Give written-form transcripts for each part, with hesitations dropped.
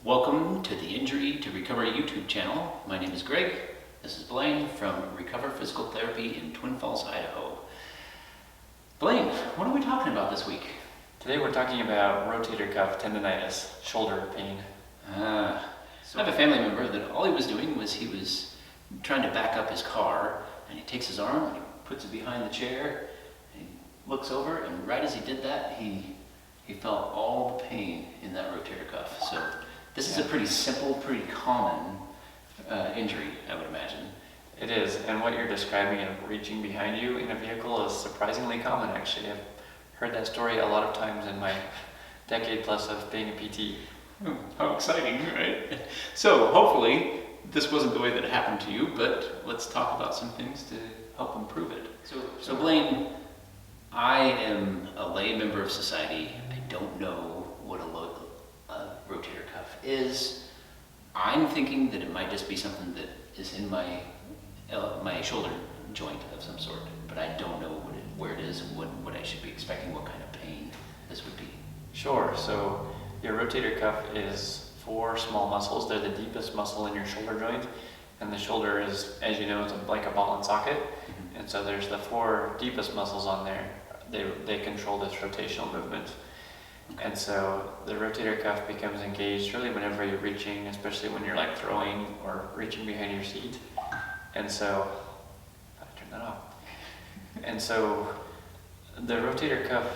Welcome to the Injury to Recovery YouTube channel. My name is Greg. This is Blaine from Recover Physical Therapy in Twin Falls, Idaho. Blaine, what are we talking about this week? Today we're talking about rotator cuff tendonitis, shoulder pain. I have a family member that all he was doing was he was trying to back up his car, and he takes his arm and he puts it behind the chair, and he looks over, and right as he did that, he felt all the pain in that rotator cuff. So this is a pretty simple, pretty common injury, I would imagine. It is, and what you're describing of reaching behind you in a vehicle is surprisingly common, actually. I've heard that story a lot of times in my decade plus of being a PT. How exciting, right? So hopefully this wasn't the way that it happened to you, but let's talk about some things to help improve it. So Blaine, I am a lay member of society. I don't know what a rotator cuff is. I'm thinking that it might just be something that is in my shoulder joint of some sort, but I don't know where it is, what I should be expecting, what kind of pain this would be. Sure, so your rotator cuff is 4 small muscles. They're the deepest muscle in your shoulder joint, and the shoulder is, as you know, it's like a ball and socket. Mm-hmm. And so there's the 4 deepest muscles on there. They control this rotational movement. Okay. And so the rotator cuff becomes engaged really whenever you're reaching, especially when you're like throwing or reaching behind your seat. And so, I turn that off. And so the rotator cuff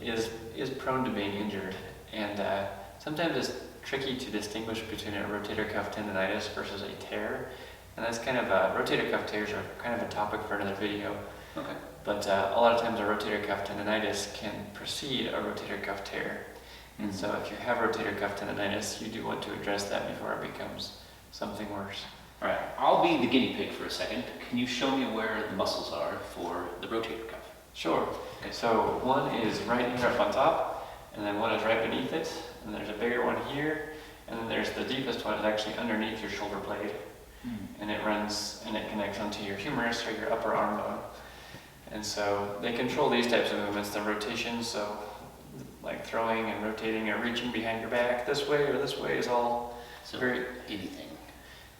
is prone to being injured, and sometimes it's tricky to distinguish between a rotator cuff tendonitis versus a tear. And that's kind of rotator cuff tears are kind of a topic for another video. Okay. But a lot of times a rotator cuff tendonitis can precede a rotator cuff tear. Mm-hmm. And so if you have rotator cuff tendonitis, you do want to address that before it becomes something worse. All right, I'll be the guinea pig for a second. Can you show me where the muscles are for the rotator cuff? Sure. Okay. So one is right here up on top, and then one is right beneath it, and there's a bigger one here, and then there's the deepest one is actually underneath your shoulder blade. Mm-hmm. And it runs and it connects onto your humerus or your upper arm bone. And so they control these types of movements, the rotation, so like throwing and rotating or reaching behind your back this way or this way is all anything.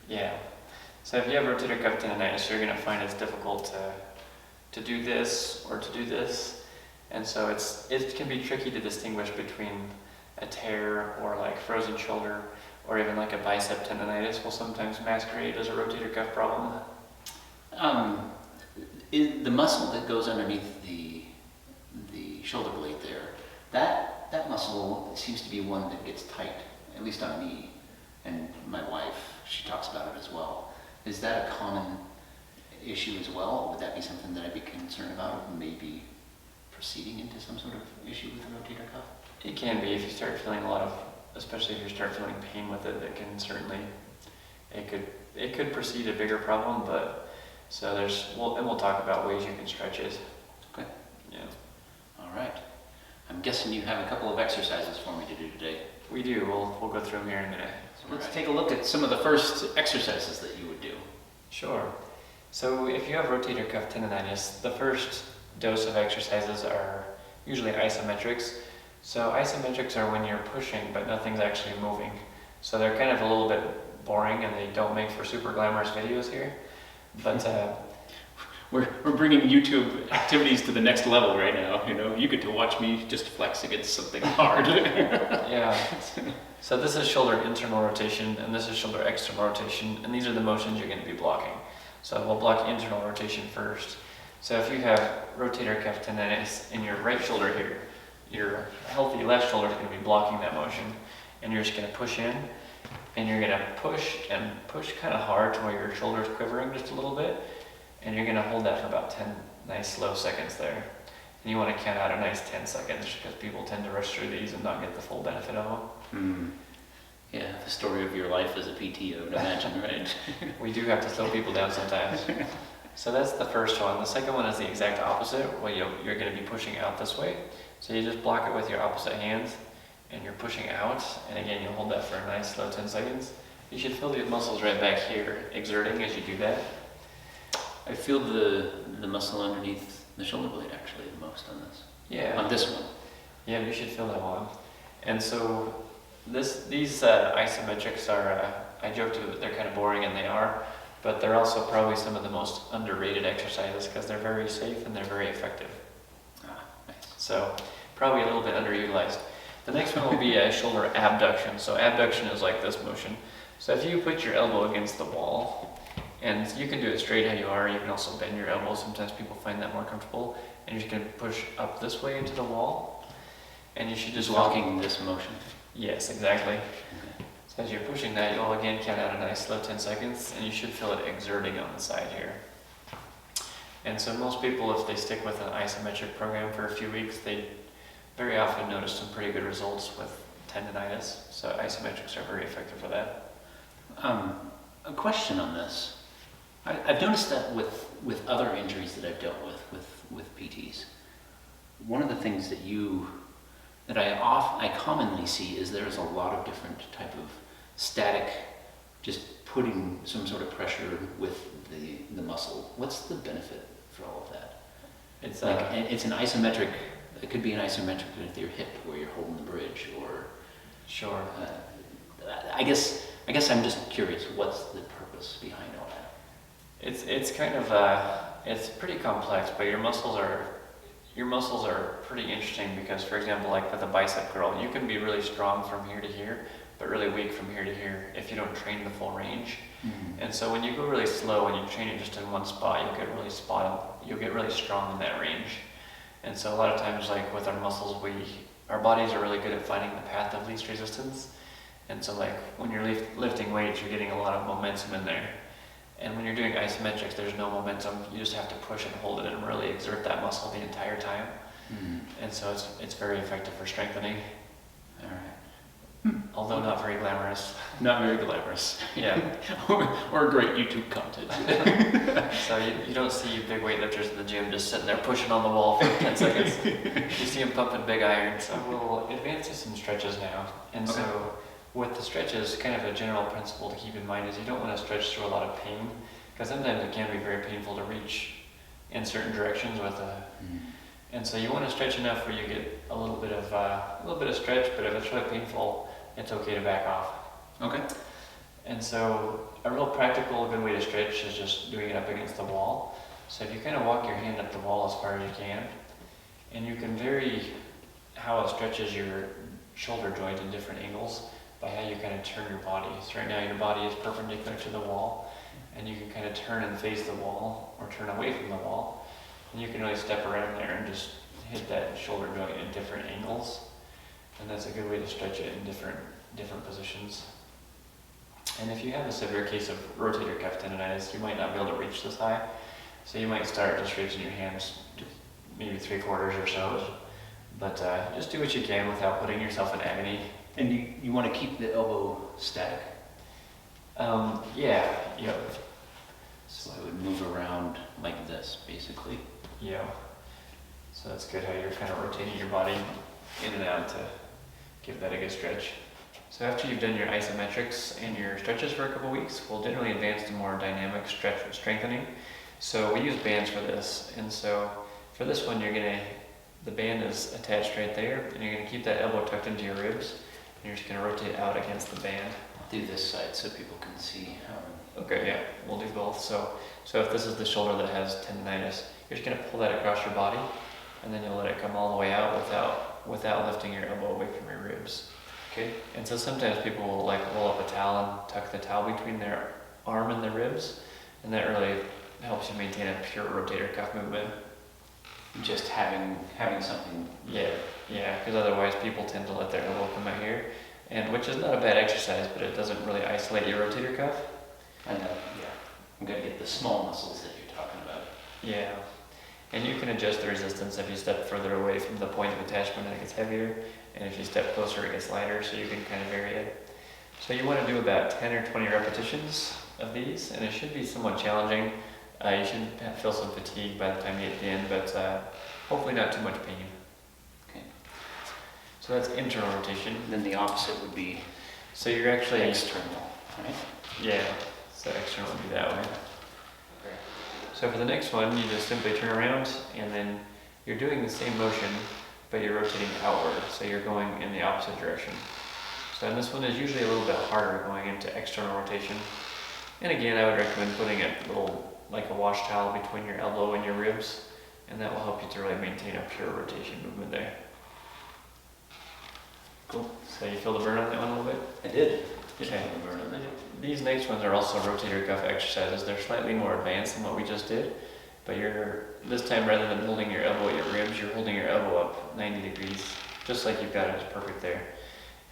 Yeah. So if you have rotator cuff tendonitis, you're going to find it's difficult to do this or to do this. And so it can be tricky to distinguish between a tear or like frozen shoulder, or even like a bicep tendonitis will sometimes masquerade as a rotator cuff problem. The muscle that goes underneath the shoulder blade there, that muscle seems to be one that gets tight, at least on me, and my wife, she talks about it as well. Is that a common issue as well? Would that be something that I'd be concerned about, maybe proceeding into some sort of issue with the rotator cuff? It can be if you start feeling especially if you start feeling pain with it, that can certainly, it could precede a bigger problem, but so we'll talk about ways you can stretch it. Okay. Yeah. All right. I'm guessing you have a couple of exercises for me to do today. We do. We'll go through them here in a minute. So let's take a look at some of the first exercises that you would do. Sure. So if you have rotator cuff tendonitis, the first dose of exercises are usually isometrics. So isometrics are when you're pushing but nothing's actually moving. So they're kind of a little bit boring and they don't make for super glamorous videos here. But we're bringing YouTube activities to the next level right now. You know, you get to watch me just flex against something hard. Yeah. So this is shoulder internal rotation, and this is shoulder external rotation, and these are the motions you're going to be blocking. So we'll block internal rotation first. So if you have rotator cuff tendonitis in your right shoulder here, your healthy left shoulder is going to be blocking that motion, and you're just going to push in. And you're going to push kind of hard to where your shoulder's quivering just a little bit. And you're going to hold that for about 10 nice slow seconds there. And you want to count out a nice 10 seconds because people tend to rush through these and not get the full benefit of them. Yeah, the story of your life as a PT, I would imagine, right? We do have to slow people down sometimes. So that's the first one. The second one is the exact opposite. Well, you're going to be pushing out this way. So you just block it with your opposite hands. And you're pushing out, and again, you'll hold that for a nice slow 10 seconds. You should feel these muscles right back here exerting as you do that. I feel the muscle underneath the shoulder blade actually the most on this. Yeah. On this one. Yeah, you should feel that one. And so these isometrics are, I joked that they're kind of boring, and they are, but they're also probably some of the most underrated exercises because they're very safe and they're very effective. Nice. So probably a little bit underutilized. The next one will be a shoulder abduction. So abduction is like this motion. So if you put your elbow against the wall, and you can do it straight how you are, you can also bend your elbow. Sometimes people find that more comfortable. And you're just going to push up this way into the wall. And you should just Walking this motion. Yes, exactly. Okay. So as you're pushing that, you'll again count out a nice slow 10 seconds, and you should feel it exerting on the side here. And so most people, if they stick with an isometric program for a few weeks, they very often notice some pretty good results with tendonitis. So isometrics are very effective for that. A question on this. I've noticed that with other injuries that I've dealt with PTs, one of the things that I commonly see is there's a lot of different type of static, just putting some sort of pressure with the muscle. What's the benefit for all of that? It's it's an isometric. It could be an isometric with your hip where you're holding the bridge, or sure. I guess I'm just curious. What's the purpose behind all that? It's kind of it's pretty complex, but your muscles are pretty interesting because, for example, like with a bicep curl, you can be really strong from here to here, but really weak from here to here if you don't train the full range. Mm-hmm. And so when you go really slow and you train it just in one spot, you'll get really strong in that range. And so a lot of times, like with our muscles, our bodies are really good at finding the path of least resistance. And so like when you're lifting weights, you're getting a lot of momentum in there. And when you're doing isometrics, there's no momentum. You just have to push and hold it and really exert that muscle the entire time. Mm-hmm. And so it's very effective for strengthening. All right. Although not very glamorous. Not very glamorous. Yeah. or great YouTube content. So you don't see big weightlifters in the gym just sitting there pushing on the wall for 10 seconds. You see them pumping big iron. So we'll advance to some stretches now. And Okay. so with the stretches, kind of a general principle to keep in mind is you don't want to stretch through a lot of pain, because sometimes it can be very painful to reach in certain directions with a. And so you want to stretch enough where you get a little bit of stretch, but if it's really painful, it's okay to back off. Okay. And so a real practical good way to stretch is just doing it up against the wall. So if you kind of walk your hand up the wall as far as you can, and you can vary how it stretches your shoulder joint in different angles by how you kind of turn your body. So right now your body is perpendicular to the wall, and you can kind of turn and face the wall or turn away from the wall. And you can really step around there and just hit that shoulder joint in different angles. And that's a good way to stretch it in different positions. And if you have a severe case of rotator cuff tendonitis, you might not be able to reach this high. So you might start just raising your hands to maybe 3/4 or so. But just do what you can without putting yourself in agony. And you want to keep the elbow static. Yeah. So I would move around like this, basically. Yeah. So that's good how you're kind of rotating your body in and out to give that a good stretch. So after you've done your isometrics and your stretches for a couple weeks, we'll generally advance to more dynamic strengthening. So we use bands for this. And so for this one, the band is attached right there, and you're going to keep that elbow tucked into your ribs, and you're just going to rotate out against the band. I'll do this side so people can see. Okay, yeah, we'll do both. So if this is the shoulder that has tendonitis, you're just going to pull that across your body, and then you'll let it come all the way out without lifting your elbow away from your ribs. Okay. And so sometimes people will like roll up a towel and tuck the towel between their arm and their ribs, and that really helps you maintain a pure rotator cuff movement. Just having something. Yeah, because otherwise people tend to let their elbow come out here, and which is not a bad exercise, but it doesn't really isolate your rotator cuff. I know, yeah. I'm going to get the small muscles that you're talking about. Yeah, and you can adjust the resistance if you step further away from the point of attachment and it gets heavier, and if you step closer it gets lighter, so you can kind of vary it. So you want to do about 10 or 20 repetitions of these, and it should be somewhat challenging. You should feel some fatigue by the time you get to the end, but hopefully not too much pain. Okay. So that's internal rotation. Then the opposite would be So you're actually external, right? Yeah, so external would be that way. So for the next one, you just simply turn around, and then you're doing the same motion, but you're rotating outward, so you're going in the opposite direction. So and this one is usually a little bit harder going into external rotation. And again, I would recommend putting a little, like a wash towel between your elbow and your ribs, and that will help you to really maintain a pure rotation movement there. Cool. So you feel the burn on that one a little bit? I did. Okay. These next ones are also rotator cuff exercises. They're slightly more advanced than what we just did, but this time rather than holding your elbow at your ribs, you're holding your elbow up 90 degrees, just like you've got it. It's perfect there.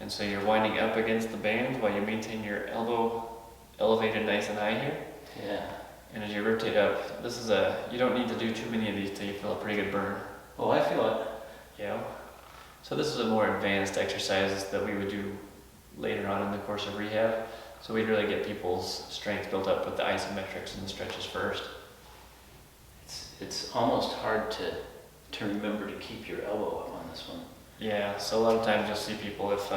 And so you're winding up against the band while you maintain your elbow elevated nice and high here. Yeah. And as you rotate up, you don't need to do too many of these till you feel a pretty good burn. Well, I feel it. Yeah. So this is a more advanced exercise that we would do later on in the course of rehab. So we'd really get people's strength built up with the isometrics and the stretches first. It's almost hard to remember to keep your elbow up on this one. Yeah, so a lot of times you'll see people, if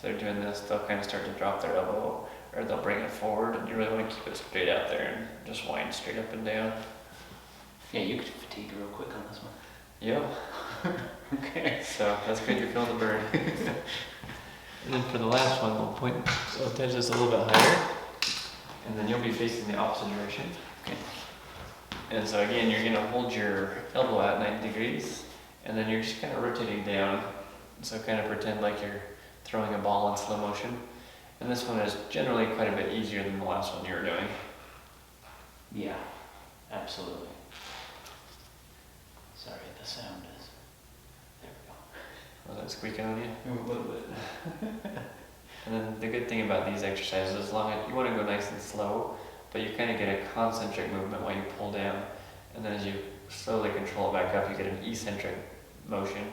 they're doing this, they'll kind of start to drop their elbow, or they'll bring it forward, and you really want to keep it straight out there and just wind straight up and down. Yeah, you could fatigue real quick on this one. Yeah. Okay. So that's good, you're feeling the burn. And then for the last one, we'll point so attach this a little bit higher, and then you'll be facing the opposite direction. Okay. And so again, you're going to hold your elbow at 90 degrees, and then you're just kind of rotating down. So kind of pretend like you're throwing a ball in slow motion. And this one is generally quite a bit easier than the last one you were doing. Yeah, absolutely. Sorry, the sound is... There we Was that squeaking on you? go. A little bit. And then the good thing about these exercises is you want to go nice and slow, but you kind of get a concentric movement while you pull down. And then as you slowly control it back up, you get an eccentric motion.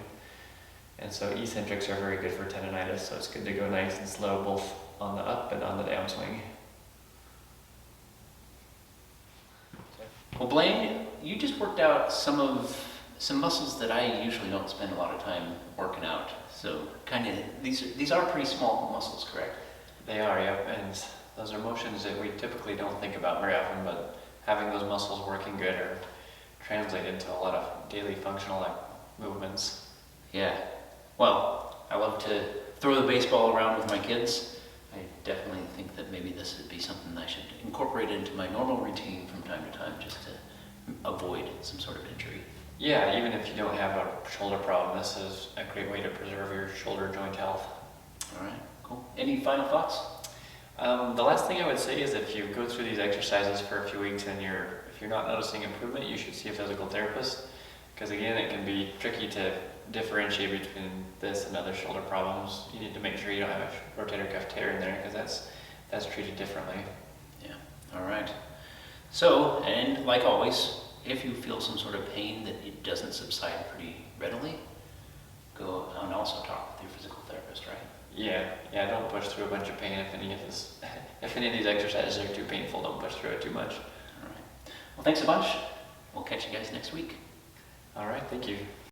And so eccentrics are very good for tendonitis, so it's good to go nice and slow both on the up and on the downswing. Well, Blaine, you just worked out some muscles that I usually don't spend a lot of time working out. So these are pretty small muscles, correct? They are, yep. And those are motions that we typically don't think about very often, but having those muscles working good are translate into a lot of daily functional movements. Yeah. Well, I love to throw the baseball around with my kids. I definitely think that maybe this would be something I should incorporate into my normal routine from time to time, just to avoid some sort of injury. Yeah, even if you don't have a shoulder problem, this is a great way to preserve your shoulder joint health. All right, cool. Any final thoughts? The last thing I would say is if you go through these exercises for a few weeks and if you're not noticing improvement, you should see a physical therapist. Because again, it can be tricky to differentiate between this and other shoulder problems. You need to make sure you don't have a rotator cuff tear in there, because that's treated differently. Yeah, all right. So, and like always, if you feel some sort of pain that it doesn't subside pretty readily, go and also talk with your physical therapist, right? Yeah, don't push through a bunch of pain if any of these exercises are too painful, don't push through it too much. All right. Well, thanks a bunch. We'll catch you guys next week. All right, thank you.